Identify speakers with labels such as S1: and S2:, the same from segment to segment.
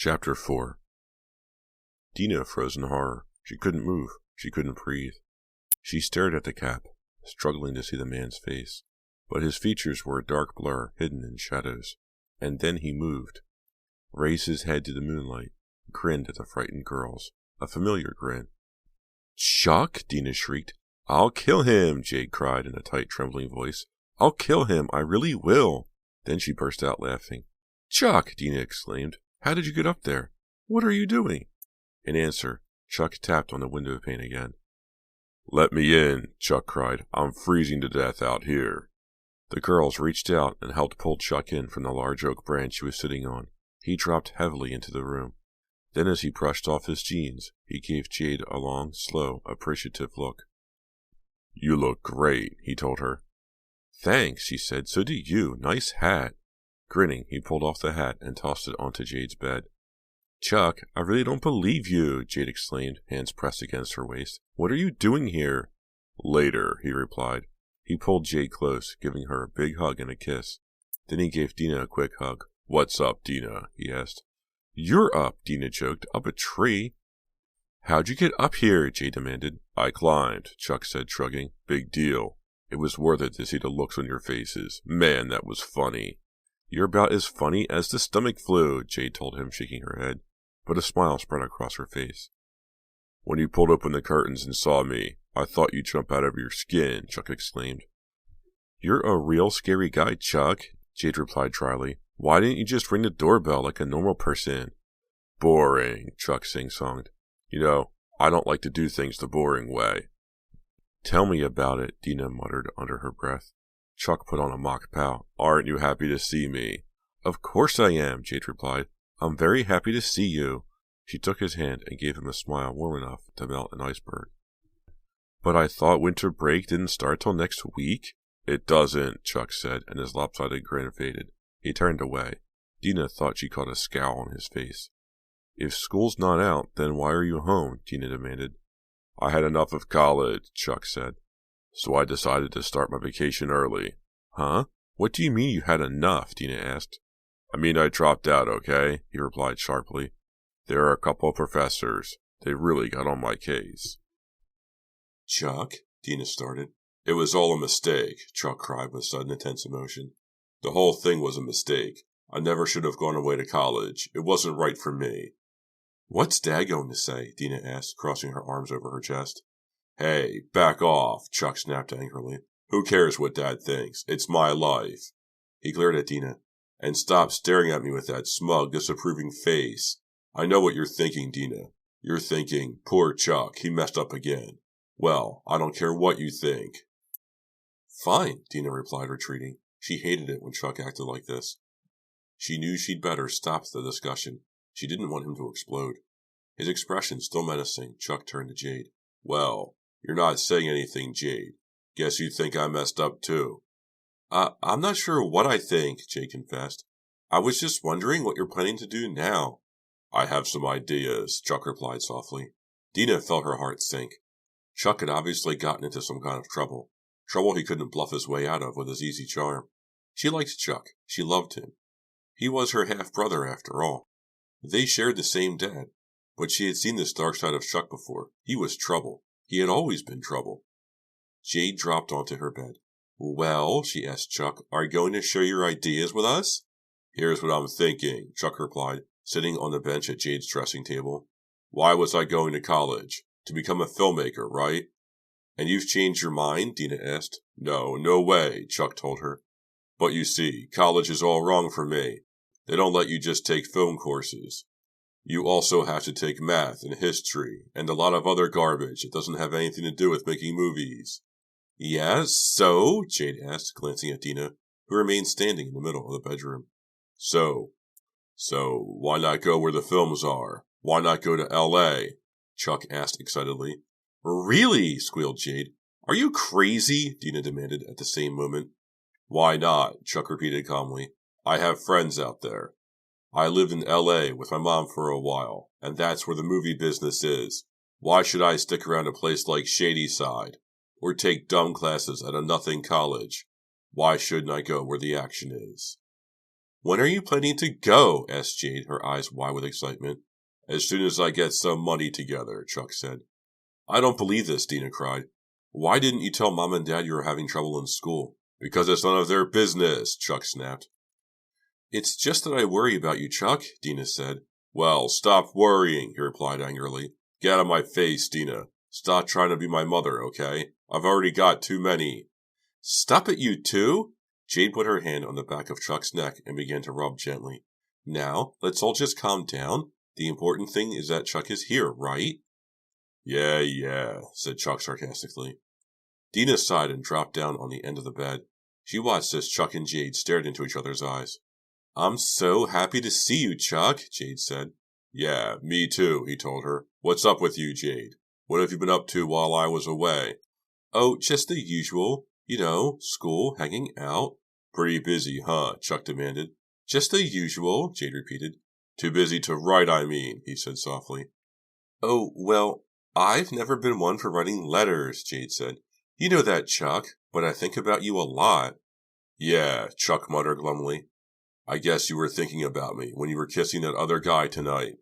S1: Chapter 4. Dina froze in horror. She couldn't move. She couldn't breathe. She stared at the cap, struggling to see the man's face, but his features were a dark blur, hidden in shadows. And then he moved, raised his head to the moonlight, grinned at the frightened girls, a familiar grin. "Chuck!" Dina shrieked. "I'll kill him!" Jade cried in a tight, trembling voice. "I'll kill him! I really will!" Then she burst out laughing. "Chuck!" Dina exclaimed. "How did you get up there? What are you doing?" In answer, Chuck tapped on the window pane again. "Let me in," Chuck cried. "I'm freezing to death out here." The girls reached out and helped pull Chuck in from the large oak branch he was sitting on. He dropped heavily into the room. Then as he brushed off his jeans, he gave Jade a long, slow, appreciative look. "You look great," he told her. "Thanks," she said. "So do you. Nice hat." Grinning, he pulled off the hat and tossed it onto Jade's bed. "Chuck, I really don't believe you," Jade exclaimed, hands pressed against her waist. "What are you doing here?" "Later," he replied. He pulled Jade close, giving her a big hug and a kiss. Then he gave Dina a quick hug. "What's up, Dina?" he asked. "You're up," Dina joked. "Up a tree." "How'd you get up here?" Jade demanded. "I climbed," Chuck said, shrugging. "Big deal. It was worth it to see the looks on your faces. Man, that was funny." "You're about as funny as the stomach flu," Jade told him, shaking her head, but a smile spread across her face. "When you pulled open the curtains and saw me, I thought you'd jump out of your skin," Chuck exclaimed. "You're a real scary guy, Chuck," Jade replied dryly. "Why didn't you just ring the doorbell like a normal person?" "Boring," Chuck sing-songed. "You know, I don't like to do things the boring way." "Tell me about it," Dina muttered under her breath. Chuck put on a mock pout. "Aren't you happy to see me?" "Of course I am," Jade replied. "I'm very happy to see you." She took his hand and gave him a smile warm enough to melt an iceberg. "But I thought winter break didn't start till next week?" "It doesn't," Chuck said, and his lopsided grin faded. He turned away. Dina thought she caught a scowl on his face. "If school's not out, then why are you home?" Dina demanded. "I had enough of college," Chuck said. "So I decided to start my vacation early." "Huh? What do you mean you had enough?" Dina asked. "I mean I dropped out, okay?" he replied sharply. "There are a couple of professors. They really got on my case." "Chuck?" Dina started. "It was all a mistake," Chuck cried with sudden intense emotion. "The whole thing was a mistake. I never should have gone away to college. It wasn't right for me." "What's Dad going to say?" Dina asked, crossing her arms over her chest. "Hey, back off," Chuck snapped angrily. "Who cares what Dad thinks? It's my life." He glared at Dina. "And stop staring at me with that smug, disapproving face. I know what you're thinking, Dina. You're thinking, poor Chuck, he messed up again. Well, I don't care what you think." "Fine," Dina replied, retreating. She hated it when Chuck acted like this. She knew she'd better stop the discussion. She didn't want him to explode. His expression still menacing, Chuck turned to Jade. "Well, you're not saying anything, Jade. Guess you think I messed up too." I'm not sure what I think," Jade confessed. "I was just wondering what you're planning to do now." "I have some ideas," Chuck replied softly. Dina felt her heart sink. Chuck had obviously gotten into some kind of trouble. Trouble he couldn't bluff his way out of with his easy charm. She liked Chuck. She loved him. He was her half-brother, after all. They shared the same dad. But she had seen this dark side of Chuck before. He was trouble. He had always been trouble. Jade dropped onto her bed. "Well," she asked Chuck, "are you going to share your ideas with us?" "Here's what I'm thinking," Chuck replied, sitting on the bench at Jade's dressing table. "Why was I going to college? To become a filmmaker, right?" "And you've changed your mind?" Dina asked. No way," Chuck told her. "But you see, college is all wrong for me. They don't let you just take film courses. You also have to take math and history, and a lot of other garbage that doesn't have anything to do with making movies." "Yeah, so?" Jade asked, glancing at Dina, who remained standing in the middle of the bedroom. So, why not go where the films are? Why not go to L.A.? Chuck asked excitedly. "Really?" squealed Jade. "Are you crazy?" Dina demanded at the same moment. "Why not?" Chuck repeated calmly. "I have friends out there. I lived in L.A. with my mom for a while, and that's where the movie business is. Why should I stick around a place like Shadyside, or take dumb classes at a nothing college? Why shouldn't I go where the action is?" When are you planning to go? Asked Jade, her eyes wide with excitement. As soon as I get some money together, Chuck said. I don't believe this, Dina cried. Why didn't you tell Mom and Dad you were having trouble in school? Because it's none of their business, Chuck snapped. It's just that I worry about you, Chuck, Dina said. Well, stop worrying, he replied angrily. Get out of my face, Dina. Stop trying to be my mother, okay? I've already got too many. Stop it, you two! Jade put her hand on the back of Chuck's neck and began to rub gently. Now, let's all just calm down. The important thing is that Chuck is here, right? Yeah, said Chuck sarcastically. Dina sighed and dropped down on the end of the bed. She watched as Chuck and Jade stared into each other's eyes. I'm so happy to see you, Chuck, Jade said. Yeah, me too, he told her. What's up with you, Jade? What have you been up to while I was away? Oh, just the usual. You know, school, hanging out. Pretty busy, huh? Chuck demanded. Just the usual, Jade repeated. Too busy to write, I mean, he said softly. Oh, well, I've never been one for writing letters, Jade said. You know that, Chuck, but I think about you a lot. Yeah, Chuck muttered glumly. I guess you were thinking about me when you were kissing that other guy tonight.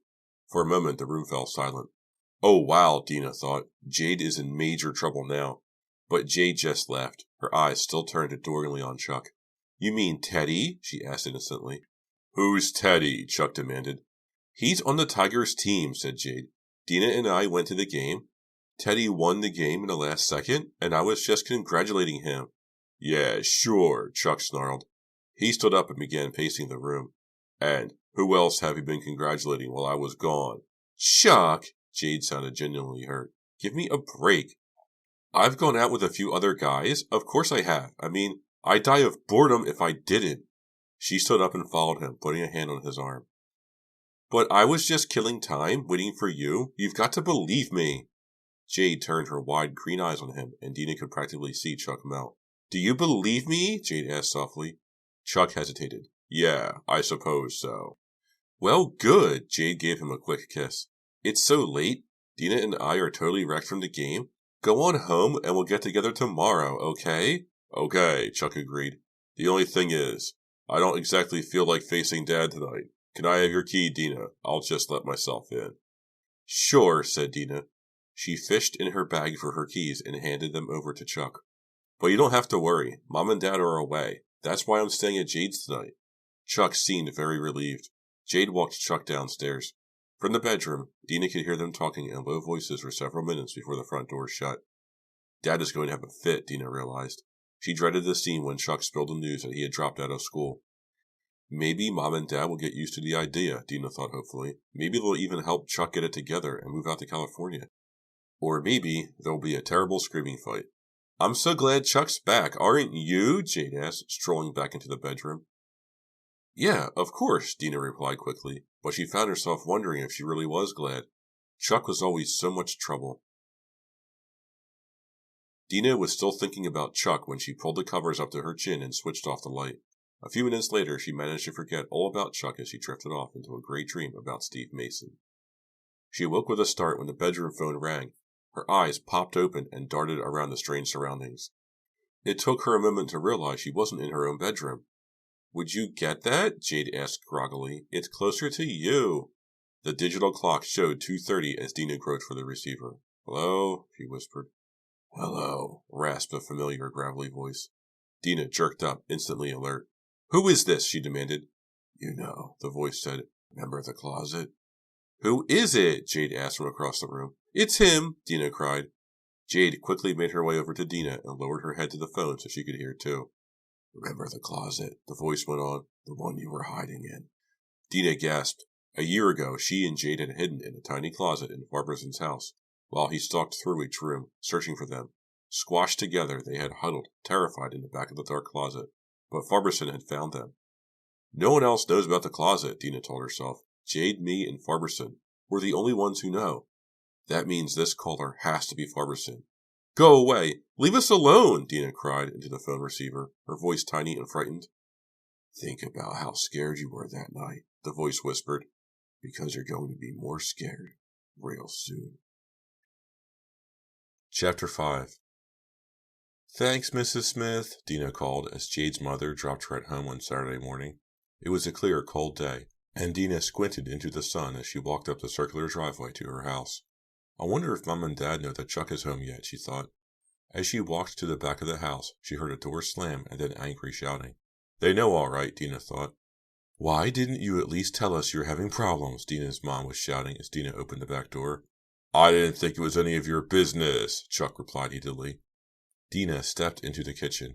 S1: For a moment, the room fell silent. Oh, wow, Dina thought. Jade is in major trouble now. But Jade just laughed, her eyes still turned adoringly on Chuck. You mean Teddy? She asked innocently. Who's Teddy? Chuck demanded. He's on the Tigers team, said Jade. Dina and I went to the game. Teddy won the game in the last second, and I was just congratulating him. Yeah, sure, Chuck snarled. He stood up and began pacing the room. And who else have you been congratulating while I was gone? Chuck! Jade sounded genuinely hurt. Give me a break. I've gone out with a few other guys. Of course I have. I mean, I'd die of boredom if I didn't. She stood up and followed him, putting a hand on his arm. But I was just killing time, waiting for you. You've got to believe me. Jade turned her wide green eyes on him, and Dina could practically see Chuck melt. Do you believe me? Jade asked softly. Chuck hesitated. Yeah, I suppose so. Well, good. Jade gave him a quick kiss. It's so late. Dina and I are totally wrecked from the game. Go on home and we'll get together tomorrow, okay? Okay, Chuck agreed. The only thing is, I don't exactly feel like facing Dad tonight. Can I have your key, Dina? I'll just let myself in. Sure, said Dina. She fished in her bag for her keys and handed them over to Chuck. But you don't have to worry. Mom and Dad are away. That's why I'm staying at Jade's tonight. Chuck seemed very relieved. Jade walked Chuck downstairs. From the bedroom, Dina could hear them talking in low voices for several minutes before the front door shut. Dad is going to have a fit, Dina realized. She dreaded the scene when Chuck spilled the news that he had dropped out of school. Maybe Mom and Dad will get used to the idea, Dina thought hopefully. Maybe they'll even help Chuck get it together and move out to California. Or maybe there'll be a terrible screaming fight. I'm so glad Chuck's back, aren't you? Jade asked, strolling back into the bedroom. Yeah, of course, Dina replied quickly, but she found herself wondering if she really was glad. Chuck was always so much trouble. Dina was still thinking about Chuck when she pulled the covers up to her chin and switched off the light. A few minutes later, she managed to forget all about Chuck as she drifted off into a great dream about Steve Mason. She awoke with a start when the bedroom phone rang. Her eyes popped open and darted around the strange surroundings. It took her a moment to realize she wasn't in her own bedroom. Would you get that? Jade asked groggily. It's closer to you. The digital clock showed 2:30 as Dina groped for the receiver. Hello? She whispered. Hello, rasped a familiar gravelly voice. Dina jerked up, instantly alert. Who is this? She demanded. You know, the voice said. Remember the closet? Who is it? Jade asked from across the room. It's him, Dina cried. Jade quickly made her way over to Dina and lowered her head to the phone so she could hear too. Remember the closet, the voice went on, the one you were hiding in. Dina gasped. A year ago, she and Jade had hidden in a tiny closet in Farberson's house, while he stalked through each room, searching for them. Squashed together, they had huddled, terrified, in the back of the dark closet. But Farberson had found them. No one else knows about the closet, Dina told herself. Jade, me, and Farberson. We're the only ones who know. That means this caller has to be Farberson. Go away! Leave us alone! Dina cried into the phone receiver, her voice tiny and frightened. Think about how scared you were that night, the voice whispered, because you're going to be more scared real soon. Chapter 5. Thanks, Mrs. Smith, Dina called as Jade's mother dropped her at home one Saturday morning. It was a clear, cold day, and Dina squinted into the sun as she walked up the circular driveway to her house. I wonder if Mom and Dad know that Chuck is home yet, she thought. As she walked to the back of the house, she heard a door slam and then angry shouting. They know all right, Dina thought. Why didn't you at least tell us you're having problems? Dina's mom was shouting as Dina opened the back door. I didn't think it was any of your business, Chuck replied heatedly. Dina stepped into the kitchen.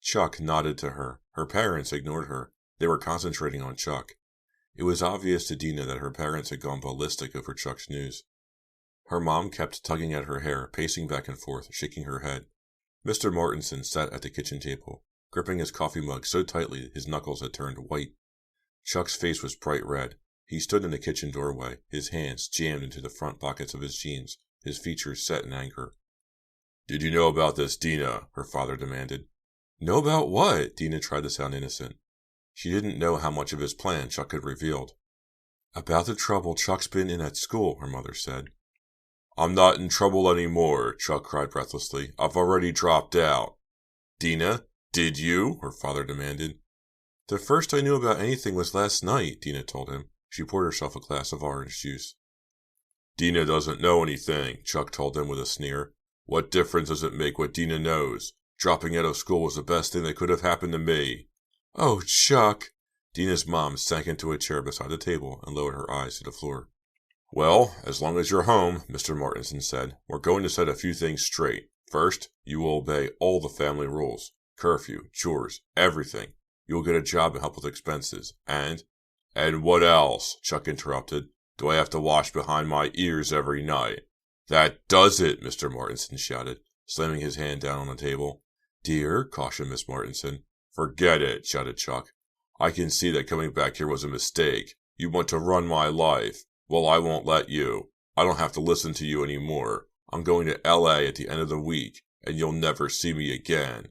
S1: Chuck nodded to her. Her parents ignored her. They were concentrating on Chuck. It was obvious to Dina that her parents had gone ballistic over Chuck's news. Her mom kept tugging at her hair, pacing back and forth, shaking her head. Mr. Mortensen sat at the kitchen table, gripping his coffee mug so tightly his knuckles had turned white. Chuck's face was bright red. He stood in the kitchen doorway, his hands jammed into the front pockets of his jeans, his features set in anger. Did you know about this, Dina? Her father demanded. Know about what? Dina tried to sound innocent. She didn't know how much of his plan Chuck had revealed. About the trouble Chuck's been in at school, her mother said. I'm not in trouble anymore, Chuck cried breathlessly. I've already dropped out. Dina, did you? Her father demanded. The first I knew about anything was last night, Dina told him. She poured herself a glass of orange juice. Dina doesn't know anything, Chuck told them with a sneer. What difference does it make what Dina knows? Dropping out of school was the best thing that could have happened to me. Oh, Chuck! Dina's mom sank into a chair beside the table and lowered her eyes to the floor. Well, as long as you're home, Mr. Mortensen said, we're going to set a few things straight. First, you will obey all the family rules. Curfew, chores, everything. You will get a job and help with expenses. And what else? Chuck interrupted. Do I have to wash behind my ears every night? That does it, Mr. Mortensen shouted, slamming his hand down on the table. Dear, cautioned Miss Mortensen. Forget it, shouted Chuck. I can see that coming back here was a mistake. You want to run my life. Well, I won't let you. I don't have to listen to you anymore. I'm going to L.A. at the end of the week, and you'll never see me again.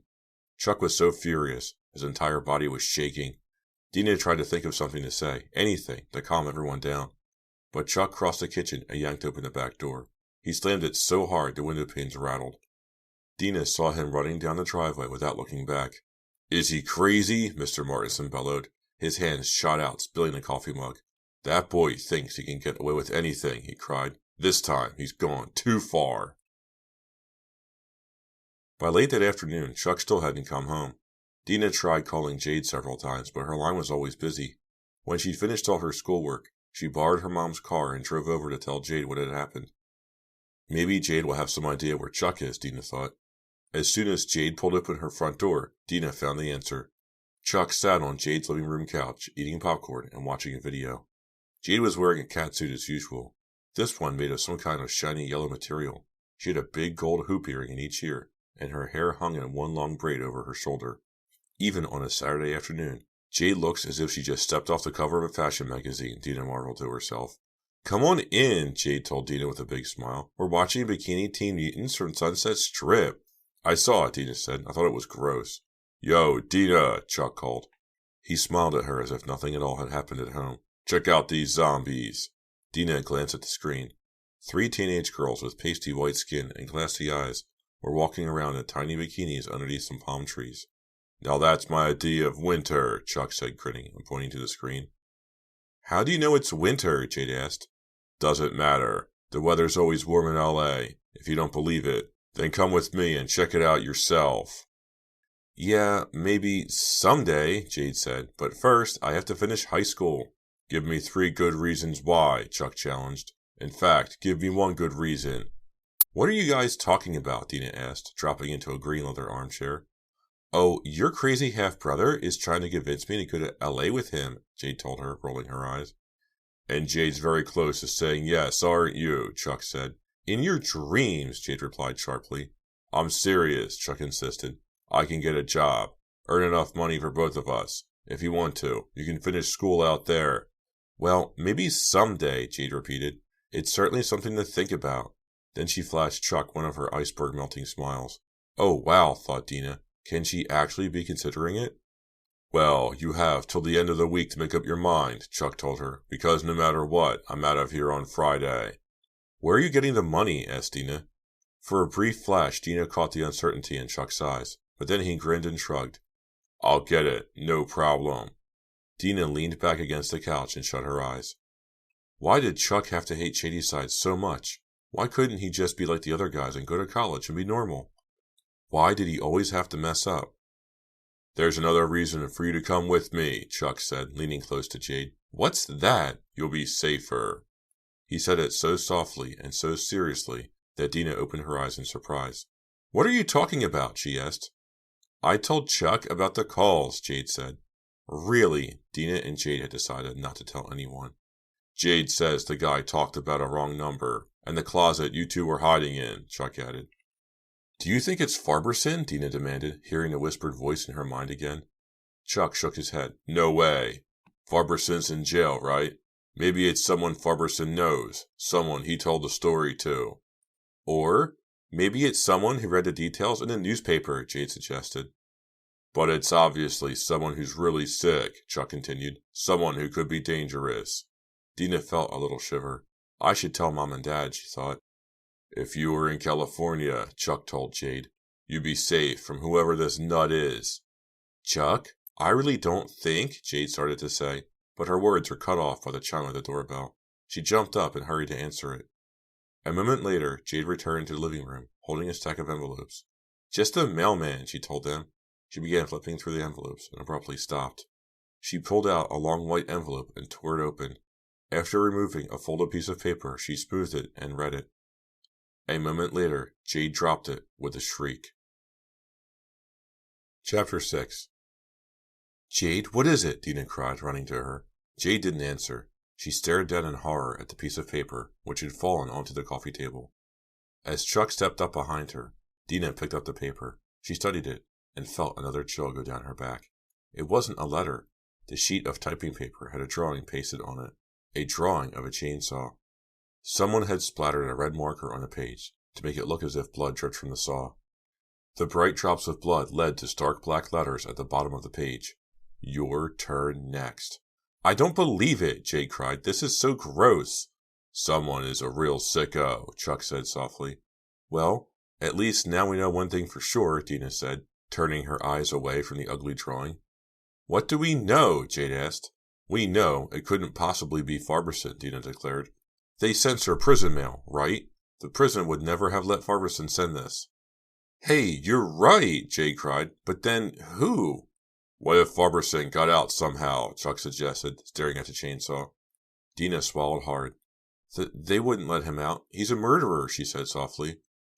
S1: Chuck was so furious, his entire body was shaking. Dina tried to think of something to say, anything, to calm everyone down. But Chuck crossed the kitchen and yanked open the back door. He slammed it so hard the window panes rattled. Dina saw him running down the driveway without looking back. Is he crazy? Mr. Mortensen bellowed. His hands shot out, spilling the coffee mug. That boy thinks he can get away with anything, he cried. This time he's gone too far. By late that afternoon, Chuck still hadn't come home. Dina tried calling Jade several times, but her line was always busy. When she'd finished all her schoolwork, she borrowed her mom's car and drove over to tell Jade what had happened. Maybe Jade will have some idea where Chuck is, Dina thought. As soon as Jade pulled open her front door, Dina found the answer. Chuck sat on Jade's living room couch, eating popcorn and watching a video. Jade was wearing a catsuit as usual, this one made of some kind of shiny yellow material. She had a big gold hoop earring in each ear, and her hair hung in one long braid over her shoulder. Even on a Saturday afternoon, Jade looks as if she just stepped off the cover of a fashion magazine, Dina marveled to herself. Come on in, Jade told Dina with a big smile. We're watching Bikini Teen Mutants from Sunset Strip. I saw it, Dina said. I thought it was gross. Yo, Dina, Chuck called. He smiled at her as if nothing at all had happened at home. Check out these zombies. Dina glanced at the screen. 3 teenage girls with pasty white skin and glassy eyes were walking around in tiny bikinis underneath some palm trees. Now that's my idea of winter, Chuck said, grinning and pointing to the screen. How do you know it's winter? Jade asked. Doesn't matter. The weather's always warm in L.A. If you don't believe it, then come with me and check it out yourself. Yeah, maybe someday, Jade said, but first I have to finish high school. Give me 3 good reasons why, Chuck challenged. In fact, give me 1 good reason. What are you guys talking about? Dina asked, dropping into a green leather armchair. Oh, your crazy half-brother is trying to convince me to go to L.A. with him, Jade told her, rolling her eyes. And Jade's very close to saying yes, aren't you? Chuck said. In your dreams, Jade replied sharply. I'm serious, Chuck insisted. I can get a job, earn enough money for both of us. If you want to, you can finish school out there. Well, maybe someday, Jade repeated. It's certainly something to think about. Then she flashed Chuck one of her iceberg-melting smiles. Oh, wow, thought Dina. Can she actually be considering it? Well, you have till the end of the week to make up your mind, Chuck told her, because no matter what, I'm out of here on Friday. Where are you getting the money? Asked Dina. For a brief flash, Dina caught the uncertainty in Chuck's eyes, but then he grinned and shrugged. I'll get it, no problem. Dina leaned back against the couch and shut her eyes. Why did Chuck have to hate Shadyside so much? Why couldn't he just be like the other guys and go to college and be normal? Why did he always have to mess up? There's another reason for you to come with me, Chuck said, leaning close to Jade. What's that? You'll be safer. He said it so softly and so seriously that Dina opened her eyes in surprise. What are you talking about? She asked. I told Chuck about the calls, Jade said. Really? Dina and Jade had decided not to tell anyone. Jade says the guy talked about a wrong number, and the closet you two were hiding in, Chuck added. Do you think it's Farberson? Dina demanded, hearing a whispered voice in her mind again. Chuck shook his head. No way. Farberson's in jail, right? Maybe it's someone Farberson knows, someone he told the story to. Or maybe it's someone who read the details in the newspaper, Jade suggested. But it's obviously someone who's really sick, Chuck continued. Someone who could be dangerous. Dina felt a little shiver. I should tell Mom and Dad, she thought. If you were in California, Chuck told Jade, you'd be safe from whoever this nut is. Chuck, I really don't think, Jade started to say, but her words were cut off by the chime of the doorbell. She jumped up and hurried to answer it. A moment later, Jade returned to the living room, holding a stack of envelopes. Just the mailman, she told them. She began flipping through the envelopes and abruptly stopped. She pulled out a long white envelope and tore it open. After removing a folded piece of paper, she smoothed it and read it. A moment later, Jade dropped it with a shriek. Chapter 6. Jade, what is it? Dina cried, running to her. Jade didn't answer. She stared down in horror at the piece of paper, which had fallen onto the coffee table. As Chuck stepped up behind her, Dina picked up the paper. She studied it, and felt another chill go down her back. It wasn't a letter. The sheet of typing paper had a drawing pasted on it. A drawing of a chainsaw. Someone had splattered a red marker on the page to make it look as if blood dripped from the saw. The bright drops of blood led to stark black letters at the bottom of the page. Your turn next. I don't believe it, Jade cried. This is so gross. Someone is a real sicko, Chuck said softly. Well, at least now we know one thing for sure, Dina said, turning her eyes away from the ugly drawing. What do we know? Jade asked. We know it couldn't possibly be Farberson, Dina declared. They censor prison mail, right? The prison would never have let Farberson send this. Hey, you're right, Jade cried. But then who? What if Farberson got out somehow? Chuck suggested, staring at the chainsaw. Dina swallowed hard. They wouldn't let him out. He's a murderer, she said softly.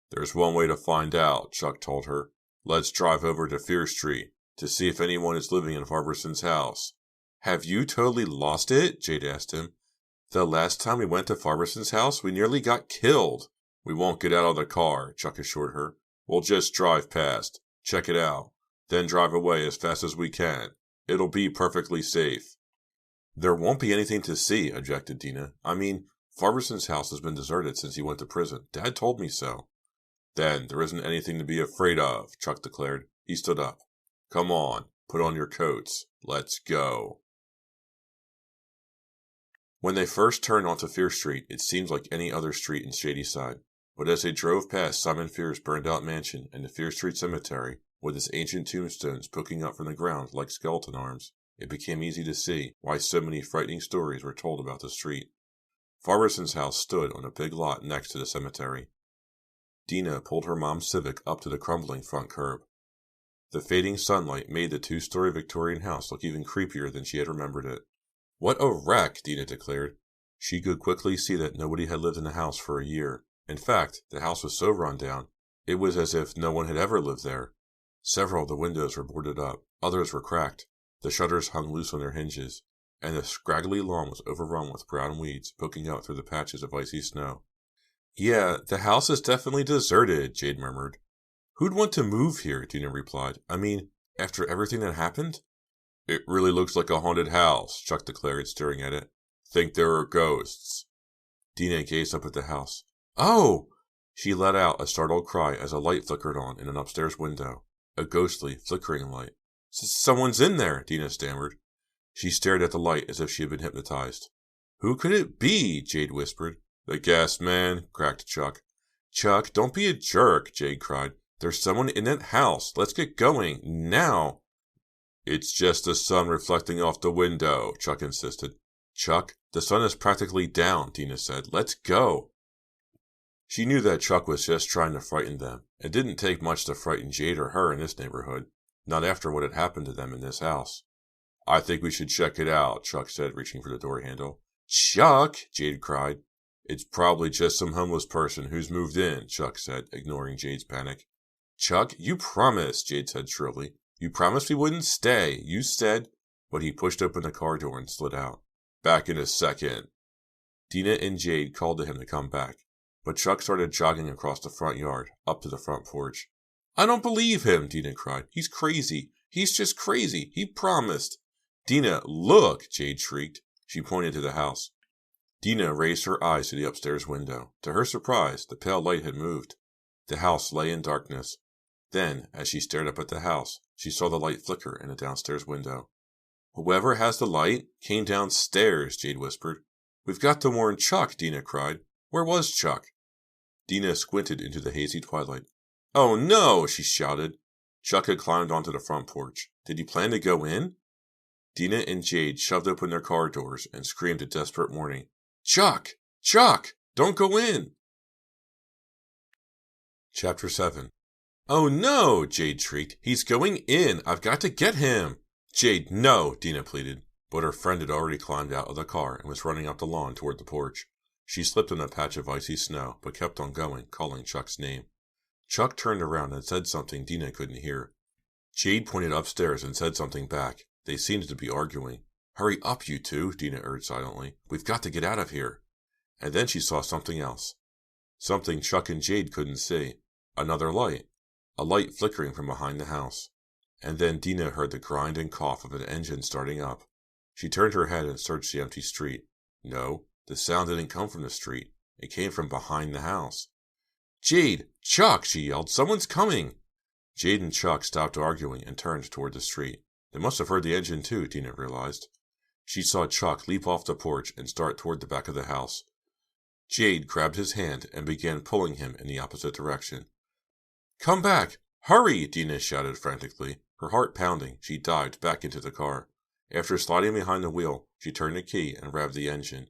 S1: There's one way to find out, Chuck told her. Let's drive over to Fear Street to see if anyone is living in Farberson's house. Have you totally lost it? Jade asked him. The last time we went to Farberson's house, we nearly got killed. We won't get out of the car, Chuck assured her. We'll just drive past, check it out, then drive away as fast as we can. It'll be perfectly safe. There won't be anything to see, objected Dina. I mean, Farberson's house has been deserted since he went to prison. Dad told me so. Then there isn't anything to be afraid of, Chuck declared. He stood up. Come on, put on your coats. Let's go. When they first turned onto Fear Street, it seemed like any other street in Shadyside. But as they drove past Simon Fear's burned-out mansion and the Fear Street Cemetery, with its ancient tombstones poking up from the ground like skeleton arms, it became easy to see why so many frightening stories were told about the street. Farberson's house stood on a big lot next to the cemetery. Dina pulled her mom's Civic up to the crumbling front curb. The fading sunlight made the two-story Victorian house look even creepier than she had remembered it. What a wreck, Dina declared. She could quickly see that nobody had lived in the house for a year. In fact, the house was so run down, it was as if no one had ever lived there. Several of the windows were boarded up, others were cracked, the shutters hung loose on their hinges, and the scraggly lawn was overrun with brown weeds poking out through the patches of icy snow. Yeah, the house is definitely deserted, Jade murmured. Who'd want to move here, Dina replied. I mean, after everything that happened? It really looks like a haunted house, Chuck declared, staring at it. Think there are ghosts. Dina gazed up at the house. Oh! She let out a startled cry as a light flickered on in an upstairs window. A ghostly, flickering light. Someone's in there, Dina stammered. She stared at the light as if she had been hypnotized. Who could it be? Jade whispered. The gas man, cracked Chuck. Chuck, don't be a jerk, Jade cried. There's someone in that house. Let's get going. Now. It's just the sun reflecting off the window, Chuck insisted. Chuck, the sun is practically down, Dina said. Let's go. She knew that Chuck was just trying to frighten them. It didn't take much to frighten Jade or her in this neighborhood, not after what had happened to them in this house. I think we should check it out, Chuck said, reaching for the door handle. Chuck, Jade cried. It's probably just some homeless person who's moved in, Chuck said, ignoring Jade's panic. Chuck, you promised, Jade said shrilly. You promised we wouldn't stay. You said... But he pushed open the car door and slid out. Back in a second. Dina and Jade called to him to come back, but Chuck started jogging across the front yard, up to the front porch. I don't believe him, Dina cried. He's crazy. He's just crazy. He promised. Dina, look, Jade shrieked. She pointed to the house. Dina raised her eyes to the upstairs window. To her surprise, the pale light had moved. The house lay in darkness. Then, as she stared up at the house, she saw the light flicker in a downstairs window. Whoever has the light came downstairs, Jade whispered. We've got to warn Chuck, Dina cried. Where was Chuck? Dina squinted into the hazy twilight. Oh no, she shouted. Chuck had climbed onto the front porch. Did he plan to go in? Dina and Jade shoved open their car doors and screamed a desperate warning. Chuck! Chuck! Don't go in! Chapter 7. Oh no, Jade shrieked. He's going in. I've got to get him. Jade, no, Dina pleaded, but her friend had already climbed out of the car and was running up the lawn toward the porch. She slipped on a patch of icy snow, but kept on going, calling Chuck's name. Chuck turned around and said something Dina couldn't hear. Jade pointed upstairs and said something back. They seemed to be arguing. Hurry up, you two, Dina urged silently. We've got to get out of here. And then she saw something else. Something Chuck and Jade couldn't see. Another light. A light flickering from behind the house. And then Dina heard the grind and cough of an engine starting up. She turned her head and searched the empty street. No, the sound didn't come from the street. It came from behind the house. Jade! Chuck! She yelled. Someone's coming! Jade and Chuck stopped arguing and turned toward the street. They must have heard the engine too, Dina realized. She saw Chuck leap off the porch and start toward the back of the house. Jade grabbed his hand and began pulling him in the opposite direction. Come back! Hurry! Dina shouted frantically. Her heart pounding, she dived back into the car. After sliding behind the wheel, she turned the key and revved the engine.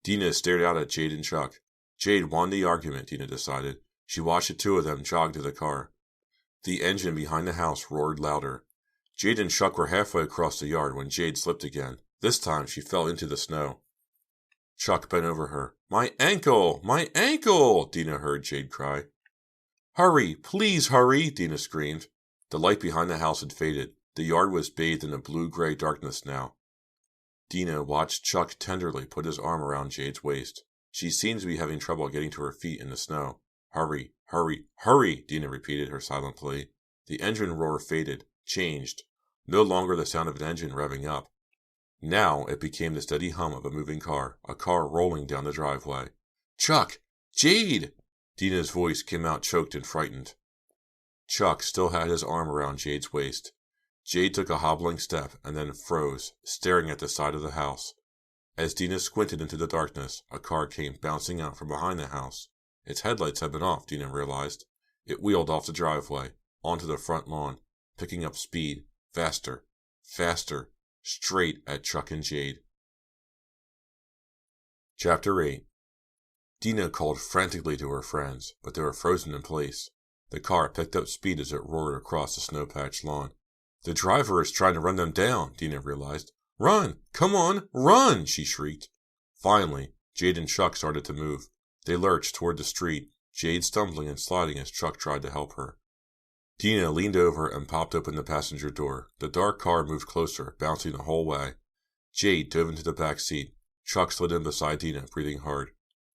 S1: Dina stared out at Jade and Chuck. Jade won the argument, Dina decided. She watched the two of them jog to the car. The engine behind the house roared louder. Jade and Chuck were halfway across the yard when Jade slipped again. This time she fell into the snow. Chuck bent over her. My ankle! My ankle! Dina heard Jade cry. Hurry! Please hurry! Dina screamed. The light behind the house had faded. The yard was bathed in a blue-gray darkness now. Dina watched Chuck tenderly put his arm around Jade's waist. She seemed to be having trouble getting to her feet in the snow. Hurry! Hurry! Hurry! Dina repeated her silent plea. The engine roar faded, changed. No longer the sound of an engine revving up. Now it became the steady hum of a moving car, a car rolling down the driveway. Chuck! Jade! Dina's voice came out choked and frightened. Chuck still had his arm around Jade's waist. Jade took a hobbling step and then froze, staring at the side of the house. As Dina squinted into the darkness, a car came bouncing out from behind the house. Its headlights had been off, Dina realized. It wheeled off the driveway, onto the front lawn, picking up speed, faster, faster, straight at Chuck and Jade. Chapter 8. Dina called frantically to her friends, but they were frozen in place. The car picked up speed as it roared across the snow-patched lawn. The driver is trying to run them down, Dina realized. Run! Come on! Run! She shrieked. Finally, Jade and Chuck started to move. They lurched toward the street, Jade stumbling and sliding as Chuck tried to help her. Dina leaned over and popped open the passenger door. The dark car moved closer, bouncing the whole way. Jade dove into the back seat. Chuck slid in beside Dina, breathing hard.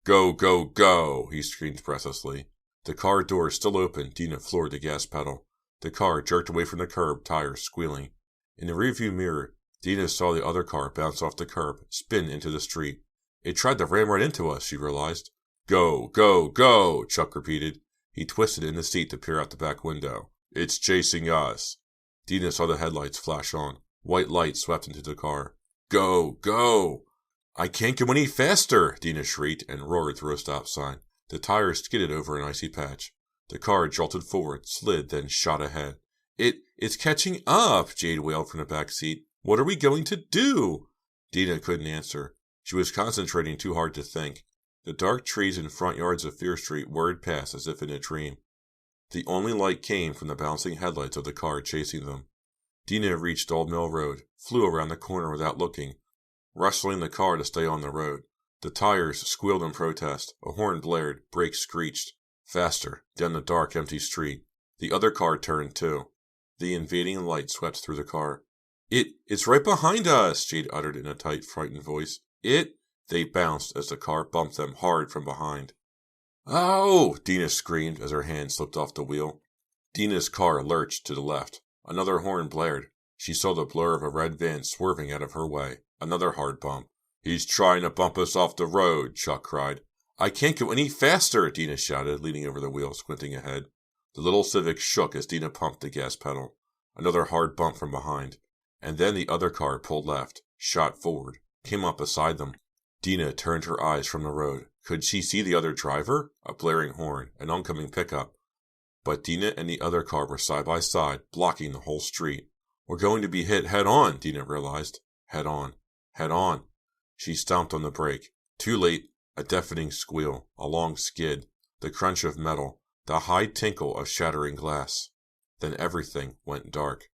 S1: Go, go, go! He screamed breathlessly. The car door still open, Dina floored the gas pedal. The car jerked away from the curb, tires squealing. In the rearview mirror, Dina saw the other car bounce off the curb, spin into the street. It tried to ram right into us, she realized. Go, go, go! Chuck repeated. He twisted in the seat to peer out the back window. It's chasing us. Dina saw the headlights flash on. White light swept into the car. Go, go! I can't go any faster, Dina shrieked and roared through a stop sign. The tires skidded over an icy patch. The car jolted forward, slid, then shot ahead. It's catching up, Jade wailed from the back seat. What are we going to do? Dina couldn't answer. She was concentrating too hard to think. The dark trees and front yards of Fear Street whirred past as if in a dream. The only light came from the bouncing headlights of the car chasing them. Dina reached Old Mill Road, flew around the corner without looking, wrestling the car to stay on the road. The tires squealed in protest. A horn blared. Brakes screeched. Faster, down the dark, empty street. The other car turned, too. The invading light swept through the car. It's right behind us, Jade uttered in a tight, frightened voice. They bounced as the car bumped them hard from behind. Oh! Dina screamed as her hand slipped off the wheel. Dina's car lurched to the left. Another horn blared. She saw the blur of a red van swerving out of her way. Another hard bump. He's trying to bump us off the road, Chuck cried. I can't go any faster, Dina shouted, leaning over the wheel, squinting ahead. The little Civic shook as Dina pumped the gas pedal. Another hard bump from behind. And then the other car pulled left, shot forward, came up beside them. Dina turned her eyes from the road. Could she see the other driver? A blaring horn, an oncoming pickup. But Dina and the other car were side by side, blocking the whole street. We're going to be hit head on, Dina realized. Head on. Head on. She stomped on the brake. Too late. A deafening squeal, a long skid, the crunch of metal, the high tinkle of shattering glass. Then everything went dark.